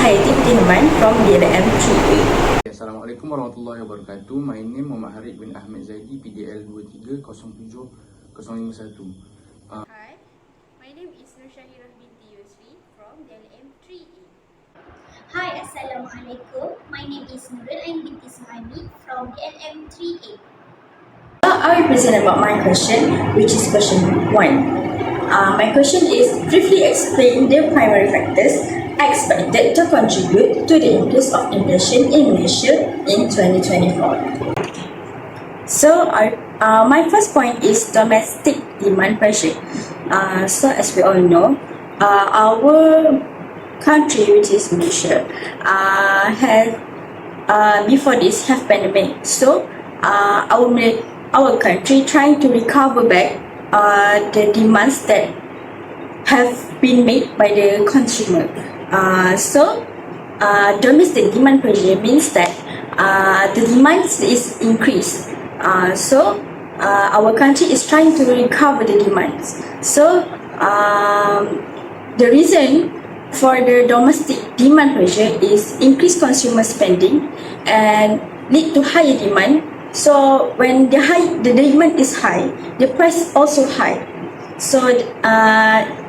Saya Dipti Numan from DLM 3A. Assalamualaikum warahmatullahi wabarakatuh. My name Muhammad Harid bin Ahmed Zaidi, PDL 230751. Hi, my name is Nur Syahirah binti Yusri from DLM 3A. Hi, Assalamualaikum. My name is Nurul Ain binti Suhaimi from DLM 3A. I will present about my question, which is question 1. My question is, briefly explain the primary factors expected to contribute to the increase of inflation in Malaysia in 2024. So, my first point is domestic demand pressure. So, as we all know, our country, which is Malaysia, has before this have pandemic. So, our country trying to recover back the demands that have been made by the consumer. Domestic demand pressure means that the demand is increased. Our country is trying to recover the demands. The reason for the domestic demand pressure is increased consumer spending and lead to higher demand. So when the demand is high, the price is also high. So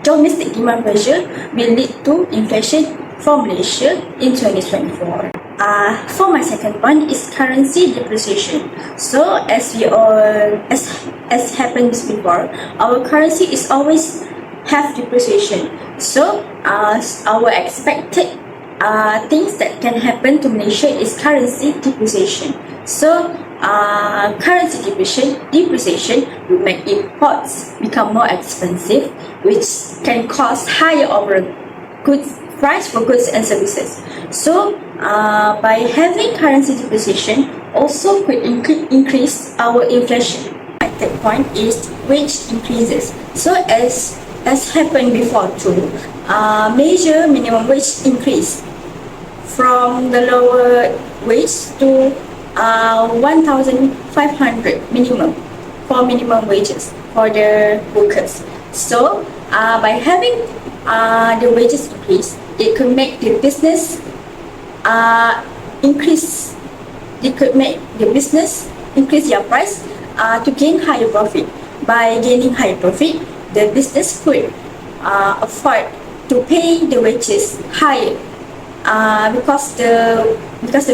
domestic demand pressure will lead to inflation for Malaysia in 2024. For my second one is currency depreciation. So as happens before, our currency is always have depreciation. So our expected things that can happen to Malaysia is currency depreciation. So currency depreciation will make imports become more expensive, which can cause higher overall price for goods and services. So by having currency depreciation also could increase our inflation. My third point is wage increases. So as happened before too, Malaysia minimum wage increase from the lower wage to 1,500 minimum for minimum wages for the workers. So by having the wages increase, it could make the business increase. It could make the business increase their price to gain higher profit. By gaining higher profit, the business could afford to pay the wages higher. Because the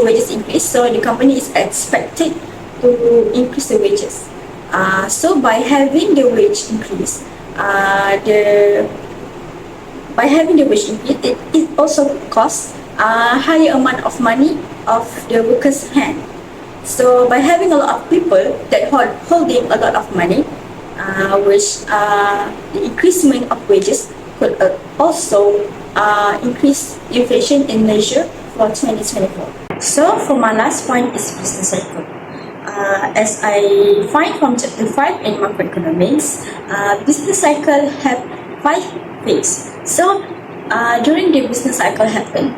wages increase, so the company is expected to increase the wages. So by having the wage increase, it also costs a higher amount of money of the workers' hand. So by having a lot of people that holding a lot of money, the increasement of wages could also increase inflation in Malaysia for 2024. So for my last point is business cycle. As I find from chapter 5 in Macroeconomics, business cycle have 5 phases. So during the business cycle happen,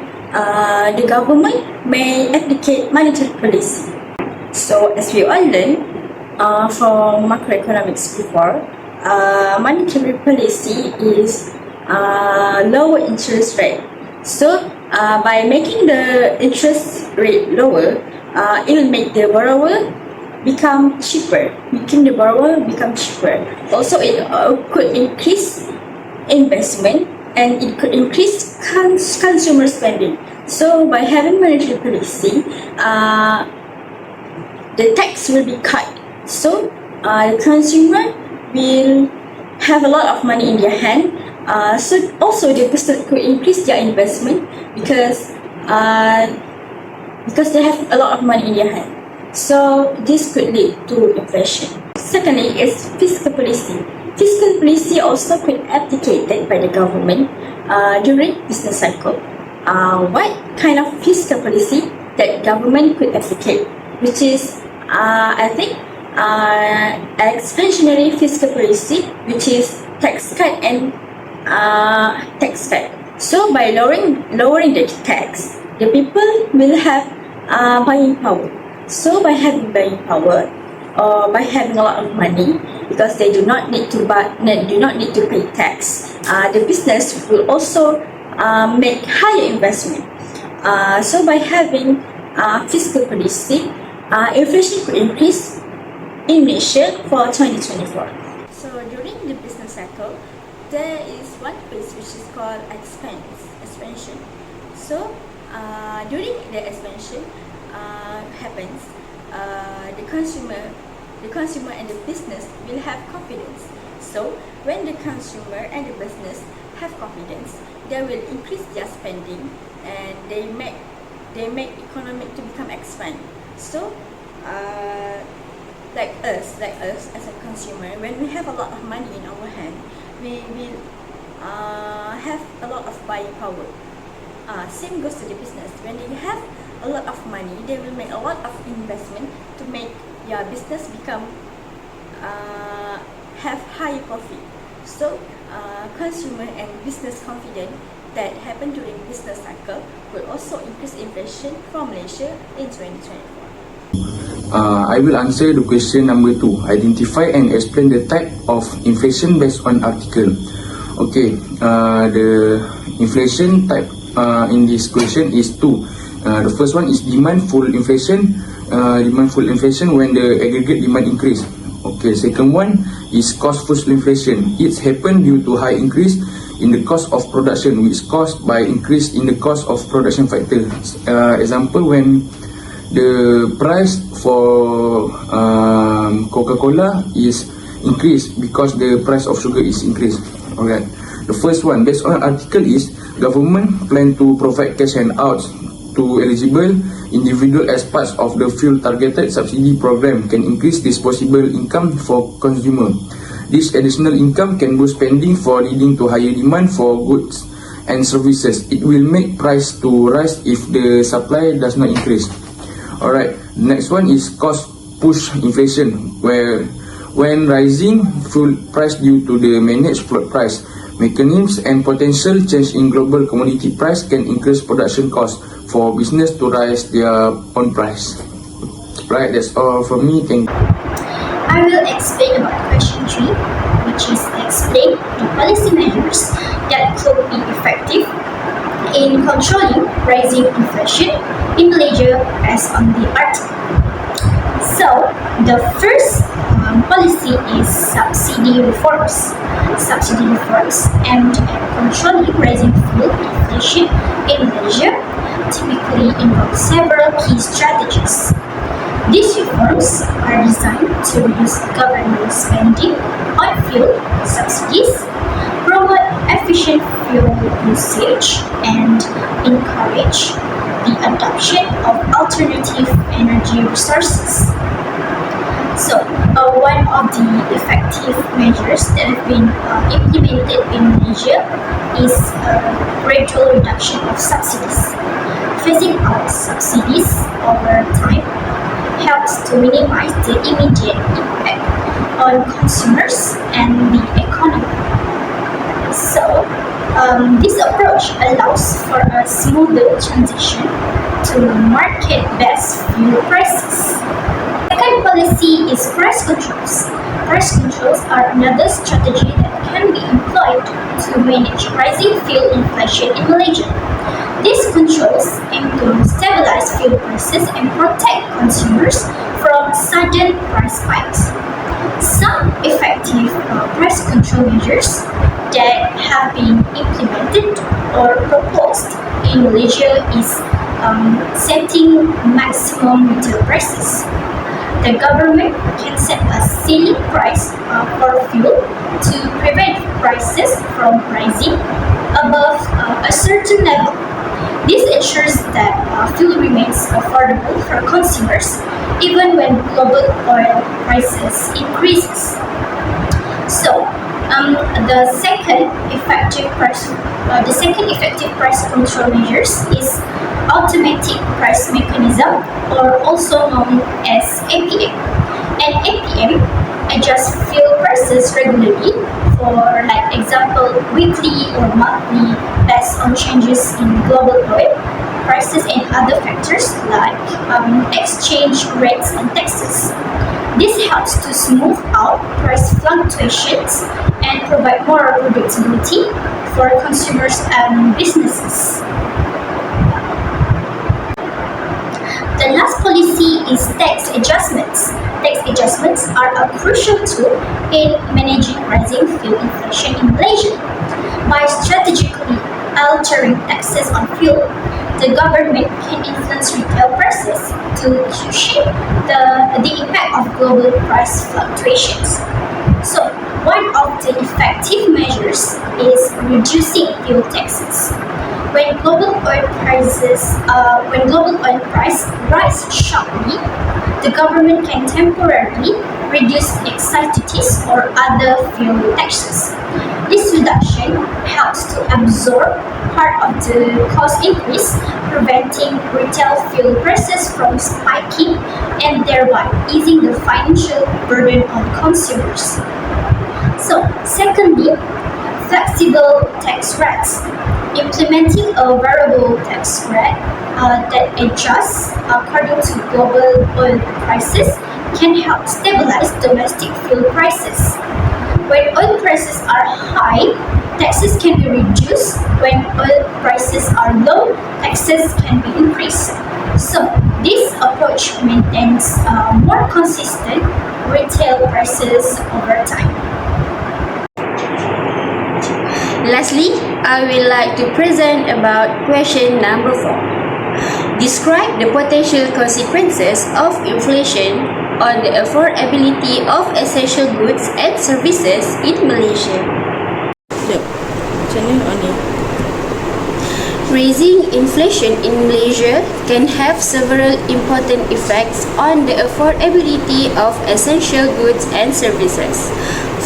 the government may applicate monetary policy. So as we all learn from macroeconomics before, monetary policy is lower interest rate. So by making the interest rate lower, it will make the borrower become cheaper. Also, it could increase investment and it could increase consumer spending. So by having monetary policy, the tax will be cut. So the consumer will have a lot of money in their hand. So also the business could increase their investment because they have a lot of money in their hand. So this could lead to inflation. Secondly is fiscal policy. Fiscal policy also could applicated by the government during business cycle. What kind of fiscal policy that government could applicate? Which is I think expansionary fiscal policy, which is tax cut and tax cut. So by lowering the tax, the people will have buying power. So by having buying power, or by having a lot of money, because they do not need to pay tax, the business will also make higher investment. So by having fiscal policy, inflation could increase in Malaysia for 2024. So during the business cycle, there is one phase which is called expansion. So during the expansion happens, the consumer and the business will have confidence. So when the consumer and the business have confidence, they will increase their spending and they make economy to become expand. So like us as a consumer, when we have a lot of money in our hand, we will have a lot of buying power. Same goes to the business. When they have a lot of money, they will make a lot of investment to make their business become have higher profit. So consumer and business confidence that happen during business cycle will also increase inflation from Malaysia in 2024. I will answer the question number 2. Identify and explain the type of inflation based on article. Okay, the inflation type in this question is 2. The first one is demandful inflation. Demandful inflation when the aggregate demand increase. Okay, second one is cost-push inflation. It's happened due to high increase in the cost of production, which is caused by increase in the cost of production factor. Example, when the price for Coca-Cola is increased because the price of sugar is increased. Alright. The first one, based on article, is government plan to provide cash handouts to eligible individual as part of the fuel targeted subsidy program can increase disposable income for consumer. This additional income can boost spending for leading to higher demand for goods and services. It will make price to rise if the supply does not increase. Alright, next one is cost push inflation, where when rising fuel price due to the managed float price mechanisms and potential change in global commodity price can increase production costs for business to rise their own price. Right, that's all from me. Thank you. I will explain about question 3, which is explain the policy measures that could be effective in controlling rising inflation in Malaysia as on the article. So, the first policy is subsidy reforms. Subsidy reforms aimed at controlling rising fuel inflation in Malaysia typically involve several key strategies. These reforms are designed to reduce government spending on fuel subsidies, promote efficient fuel usage, and encourage the adoption of alternative energy resources. So, one of the effective measures that have been implemented in Malaysia is a gradual reduction of subsidies. Phasing out subsidies over time helps to minimize the immediate impact on consumers and the economy. So, this approach allows for a smoother transition to market-based fuel prices. Second policy is price controls. Price controls are another strategy that can be employed to manage rising fuel inflation in Malaysia. These controls aim to stabilize fuel prices and protect consumers from sudden price spikes. Some effective price control measures that have been implemented or proposed in Malaysia is setting maximum retail prices. The government can set a ceiling price for fuel to prevent prices from rising above a certain level. This ensures that fuel remains affordable for consumers even when global oil prices increases. So, the second effective price control measures is automatic price mechanism, or also known as APM. An APM adjusts fuel prices regularly for, like example, weekly or monthly based on changes in global oil prices and other factors like exchange rates and taxes. This helps to smooth out price fluctuations and provide more predictability for consumers and businesses. is tax adjustments. Tax adjustments are a crucial tool in managing rising fuel inflation in Malaysia. By strategically altering taxes on fuel, the government can influence retail prices to cushion the impact of global price fluctuations. So, one of the effective measures is reducing fuel taxes. When global oil price rise sharply, the government can temporarily reduce excise duties or other fuel taxes. This reduction helps to absorb part of the cost increase, preventing retail fuel prices from spiking and thereby easing the financial burden on consumers. So, secondly, flexible tax rates. Implementing a variable tax rate that adjusts according to global oil prices can help stabilize domestic fuel prices. When oil prices are high, taxes can be reduced. When oil prices are low, taxes can be increased. So, this approach maintains more consistent retail prices over time. Lastly, I would like to present about question number 4. Describe the potential consequences of inflation on the affordability of essential goods and services in Malaysia. Raising inflation in Malaysia can have several important effects on the affordability of essential goods and services.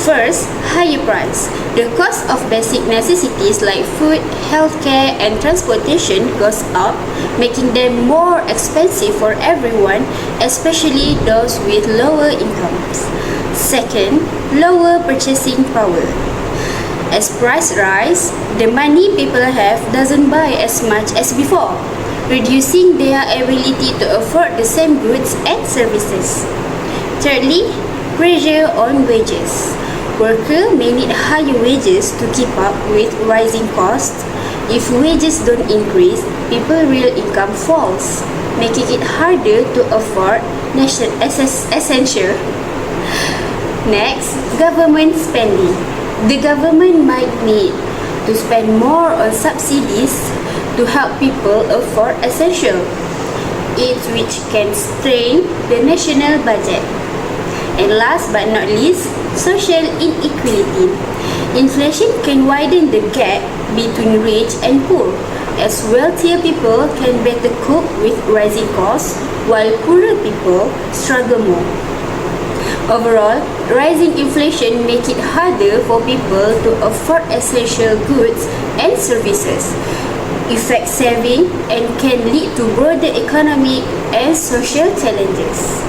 First, higher price. The cost of basic necessities like food, healthcare, and transportation goes up, making them more expensive for everyone, especially those with lower incomes. Second, lower purchasing power. As price rise, the money people have doesn't buy as much as before, reducing their ability to afford the same goods and services. Thirdly, pressure on wages. Workers may need higher wages to keep up with rising costs. If wages don't increase, people's real income falls, making it harder to afford essential. Next, government spending. The government might need to spend more on subsidies to help people afford essential, which can strain the national budget. And last but not least, social inequality. Inflation can widen the gap between rich and poor, as wealthier people can better cope with rising costs, while poorer people struggle more. Overall, rising inflation makes it harder for people to afford essential goods and services, affect saving, and can lead to broader economic and social challenges.